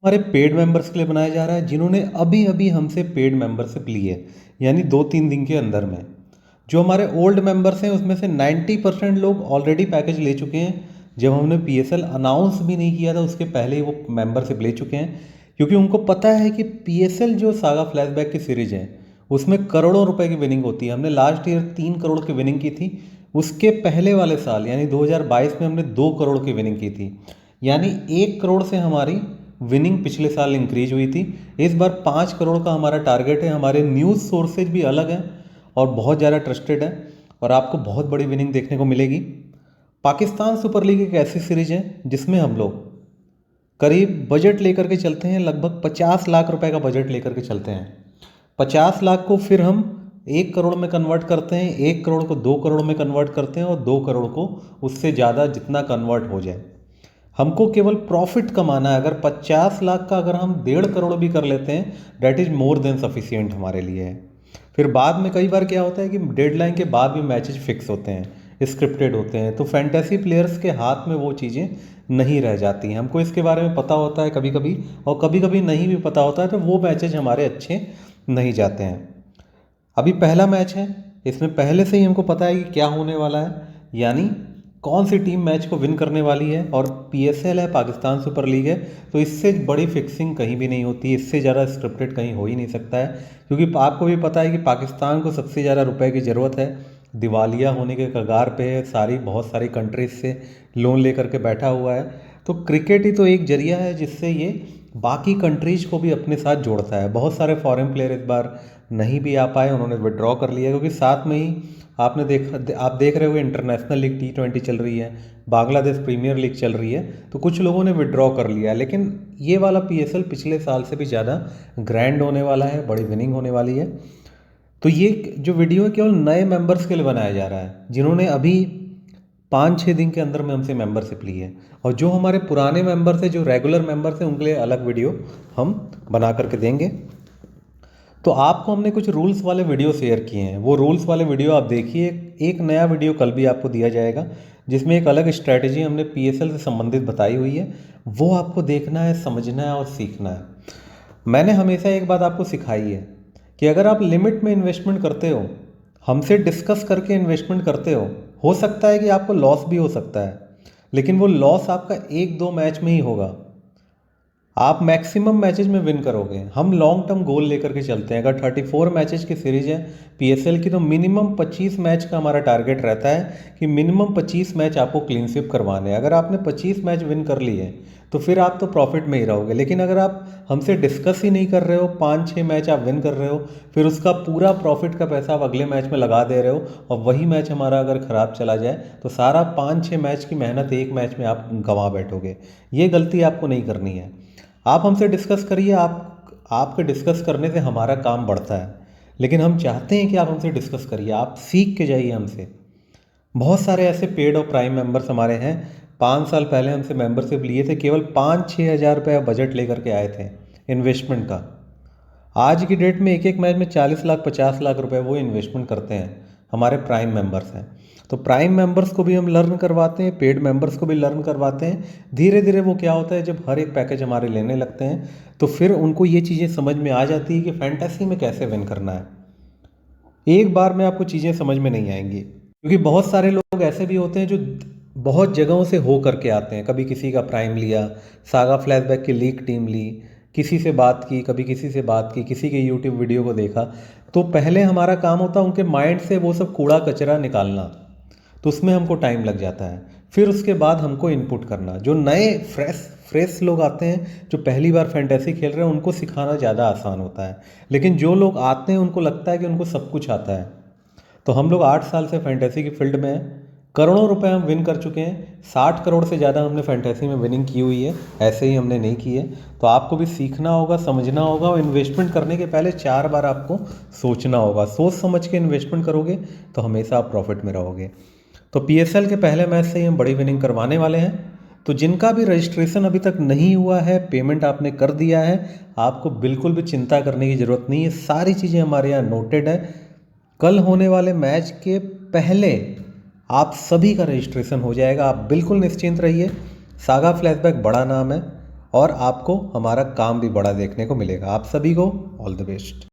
हमारे paid members के लिए बनाया जा रहा है जिन्होंने अभी अभी हमसे पेड मेंबरशिप ली है, यानी 2-3 दिन के अंदर में। जो हमारे ओल्ड मेंबर्स हैं उसमें से 90% लोग ऑलरेडी पैकेज ले चुके हैं। जब हमने पीएसएल अनाउंस भी नहीं किया था उसके पहले ही वो मेंबरशिप ले चुके हैं, क्योंकि उनको पता है कि पीएसएल जो सागा फ्लैशबैक की सीरीज है उसमें करोड़ों रुपए की विनिंग होती है। हमने लास्ट ईयर 3 करोड़ की विनिंग की थी। उसके पहले वाले साल यानी 2022 में हमने 2 करोड़ की विनिंग की थी, यानी 1 करोड़ से हमारी विनिंग पिछले साल इंक्रीज हुई थी। इस बार 5 करोड़ का हमारा टारगेट है। हमारे न्यूज़ सोर्सेज भी अलग हैं और बहुत ज़्यादा ट्रस्टेड है और आपको बहुत बड़ी विनिंग देखने को मिलेगी। पाकिस्तान सुपर लीग एक ऐसी सीरीज है जिसमें हम लोग करीब बजट लेकर के चलते हैं, लगभग 50 लाख रुपए का बजट लेकर के चलते हैं। 50 लाख को फिर हम 1 करोड़ में कन्वर्ट करते हैं, 1 करोड़ को 2 करोड़ में कन्वर्ट करते हैं और 2 करोड़ को उससे ज़्यादा जितना कन्वर्ट हो जाए। हमको केवल प्रॉफिट कमाना है। अगर 50 लाख का अगर हम 1.5 करोड़ भी कर लेते हैं, that is more than sufficient हमारे लिए है। फिर बाद में कई बार क्या होता है कि डेडलाइन के बाद भी मैचेस फिक्स होते हैं, स्क्रिप्टेड होते हैं, तो फैंटेसी प्लेयर्स के हाथ में वो चीज़ें नहीं रह जाती हैं। हमको इसके बारे में पता होता है कभी कभी, और कभी कभी नहीं भी पता होता है, तो वो मैचेज हमारे अच्छे नहीं जाते हैं। अभी पहला मैच है, इसमें पहले से ही हमको पता है कि क्या होने वाला है, यानी कौन सी टीम मैच को विन करने वाली है। और पीएसएल है, पाकिस्तान सुपर लीग है, तो इससे बड़ी फिक्सिंग कहीं भी नहीं होती, इससे ज़्यादा स्क्रिप्टेड कहीं हो ही नहीं सकता है। क्योंकि आपको भी पता है कि पाकिस्तान को सबसे ज़्यादा रुपए की ज़रूरत है, दिवालिया होने के कगार पे है, बहुत सारी कंट्रीज से लोन लेकर के बैठा हुआ है। तो क्रिकेट ही तो एक जरिया है जिससे ये बाकी कंट्रीज को भी अपने साथ जोड़ता है। बहुत सारे फॉरेन प्लेयर इस बार नहीं भी आ पाए, उन्होंने विड्रॉ कर लिया, क्योंकि साथ में ही आप देख रहे हो इंटरनेशनल लीग T20 चल रही है, बांग्लादेश प्रीमियर लीग चल रही है, तो कुछ लोगों ने विड्रॉ कर लिया है। लेकिन ये वाला पीएसएल पिछले साल से भी ज़्यादा ग्रैंड होने वाला है, बड़ी विनिंग होने वाली है। तो ये जो वीडियो है केवल नए मेंबर्स के लिए बनाया जा रहा है जिन्होंने अभी 5-6 दिन के अंदर में हमसे मेंबरशिप ली है। और जो हमारे पुराने मेंबर्स हैं, जो रेगुलर मेंबर्स हैं, उनके लिए अलग वीडियो हम बना करके देंगे। तो आपको हमने कुछ रूल्स वाले वीडियो शेयर किए हैं, वो रूल्स वाले वीडियो आप देखिए। एक नया वीडियो कल भी आपको दिया जाएगा जिसमें एक अलग स्ट्रैटेजी हमने पीएसएल से संबंधित बताई हुई है, वो आपको देखना है, समझना है और सीखना है। मैंने हमेशा एक बात आपको सिखाई है कि अगर आप लिमिट में इन्वेस्टमेंट करते हो, हमसे डिस्कस करके इन्वेस्टमेंट करते हो सकता है कि आपको लॉस भी हो सकता है, लेकिन वो लॉस आपका 1-2 मैच में ही होगा। आप मैक्सिमम मैचेज में विन करोगे। हम लॉन्ग टर्म गोल लेकर के चलते हैं। अगर 34 मैचेज की सीरीज है पीएसएल की, तो मिनिमम 25 मैच का हमारा टारगेट रहता है कि मिनिमम 25 मैच आपको क्लीन स्वीप करवाने हैं। अगर आपने 25 मैच विन कर लिए तो फिर आप तो प्रॉफिट में ही रहोगे। लेकिन अगर आप हमसे डिस्कस ही नहीं कर रहे हो, 5-6 मैच आप विन कर रहे हो, फिर उसका पूरा प्रॉफिट का पैसा आप अगले मैच में लगा दे रहे हो, और वही मैच हमारा अगर ख़राब चला जाए तो सारा 5-6 मैच की मेहनत एक मैच में आप गंवा बैठोगे। ये गलती आपको नहीं करनी है। आप हमसे डिस्कस करिए, आपके डिस्कस करने से हमारा काम बढ़ता है, लेकिन हम चाहते हैं कि आप हमसे डिस्कस करिए, आप सीख के जाइए हमसे। बहुत सारे ऐसे पेड और प्राइम मेंबर्स हमारे हैं। 5 साल पहले हमसे मेंबरशिप लिए थे, केवल 5-6 हज़ार रुपये बजट लेकर के आए थे इन्वेस्टमेंट का। आज की डेट में एक एक मैच में 40 लाख 50 लाख रुपए वो इन्वेस्टमेंट करते हैं, हमारे प्राइम मेंबर्स हैं। तो प्राइम मेंबर्स को भी हम लर्न करवाते हैं, पेड मेंबर्स को भी लर्न करवाते हैं। धीरे धीरे वो क्या होता है, जब हर एक पैकेज हमारे लेने लगते हैं तो फिर उनको ये चीज़ें समझ में आ जाती है कि फैंटेसी में कैसे विन करना है। एक बार में आपको चीज़ें समझ में नहीं आएंगी, क्योंकि बहुत सारे लोग ऐसे भी होते हैं जो बहुत जगहों से हो करके आते हैं। कभी किसी का प्राइम लिया, सागा फ्लैशबैक की लीग टीम ली, किसी से बात की, कभी किसी से बात की, किसी के यूट्यूब वीडियो को देखा। तो पहले हमारा काम होता है उनके माइंड से वो सब कूड़ा कचरा निकालना, तो उसमें हमको टाइम लग जाता है। फिर उसके बाद हमको इनपुट करना। जो नए फ्रेश लोग आते हैं, जो पहली बार फैंटेसी खेल रहे हैं, उनको सिखाना ज़्यादा आसान होता है। लेकिन जो लोग आते हैं उनको लगता है कि उनको सब कुछ आता है। तो हम लोग 8 साल से फैंटेसी की फील्ड में हैं, करोड़ों रुपए हम विन कर चुके हैं। 60 करोड़ से ज़्यादा हमने फैंटेसी में विनिंग की हुई है, ऐसे ही हमने नहीं की है। तो आपको भी सीखना होगा, समझना होगा, और इन्वेस्टमेंट करने के पहले 4 बार आपको सोचना होगा। सोच समझ के इन्वेस्टमेंट करोगे तो हमेशा आप प्रॉफिट में रहोगे। तो पीएसएल के पहले मैच से ही हम बड़ी विनिंग करवाने वाले हैं। तो जिनका भी रजिस्ट्रेशन अभी तक नहीं हुआ है, पेमेंट आपने कर दिया है, आपको बिल्कुल भी चिंता करने की ज़रूरत नहीं है। सारी चीज़ें हमारे यहाँ नोटेड है। कल होने वाले मैच के पहले आप सभी का रजिस्ट्रेशन हो जाएगा, आप बिल्कुल निश्चिंत रहिए। सागा फ्लैशबैक बड़ा नाम है और आपको हमारा काम भी बड़ा देखने को मिलेगा। आप सभी को ऑल द बेस्ट।